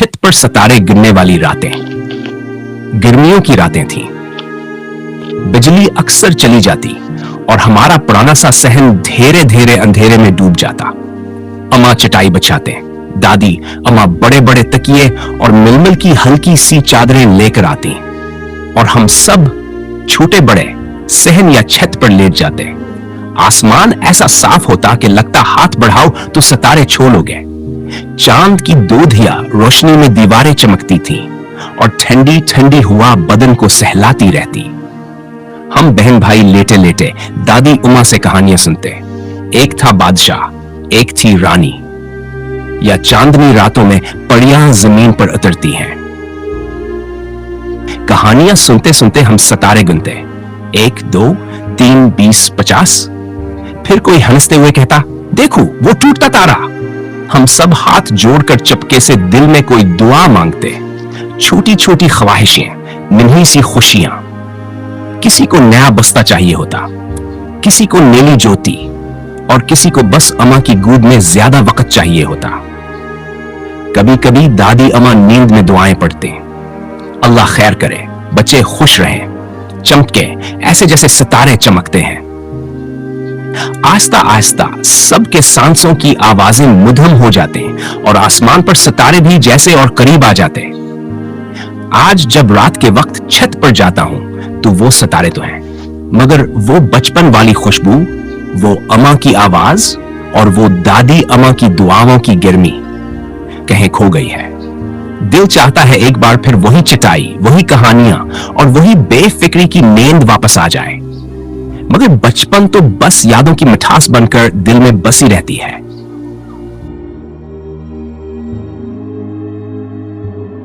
छत पर सितारे गिरने वाली रातें गर्मियों की रातें थीं। बिजली अक्सर चली जाती और हमारा पुराना सा सहन धीरे धीरे अंधेरे में डूब जाता। अम्मा चटाई बिछाते, दादी अम्मा बड़े बड़े तकिए और मिलमिल की हल्की सी चादरें लेकर आती और हम सब छोटे बड़े सहन या छत पर लेट जाते। आसमान ऐसा साफ होता कि लगता हाथ बढ़ाओ तो सितारे छोड़ोगे। चांद की दूधिया रोशनी में दीवारें चमकती थीं और ठंडी ठंडी हवा बदन को सहलाती रहती। हम बहन भाई लेटे लेटे दादी उमा से कहानियां सुनते। एक था बादशाह, एक थी रानी, या चांदनी रातों में परियां जमीन पर उतरती हैं। कहानियां सुनते सुनते हम सितारे गिनते, 1 2 3 20 50। फिर कोई हंसते हुए कहता, देखो वो टूटता तारा। हम सब हाथ जोड़कर चुपके से दिल में कोई दुआ मांगते। छोटी छोटी ख्वाहिशें, नन्ही सी खुशियां। किसी को नया बस्ता चाहिए होता, किसी को नीली ज्योति और किसी को बस अम्मा की गोद में ज्यादा वक्त चाहिए होता। कभी कभी दादी अम्मा नींद में दुआएं पढ़ते, अल्लाह खैर करे, बच्चे खुश रहें, चमके ऐसे जैसे सितारे चमकते हैं। आस्ता आस्ता सबके सांसों की आवाजें मुधम हो जाते हैं और आसमान पर सितारे भी जैसे और करीब आ जाते। आज जब रात के वक्त छत पर जाता हूं तो वो सितारे तो हैं, मगर वो बचपन वाली खुशबू, वो अम्मा की आवाज और वो दादी अम्मा की दुआओं की गर्मी कहीं खो गई है। दिल चाहता है एक बार फिर वही चटाई, वही कहानियां और वही बेफिक्री की नींद वापस आ जाए, मगर बचपन तो बस यादों की मिठास बनकर दिल में बसी रहती है।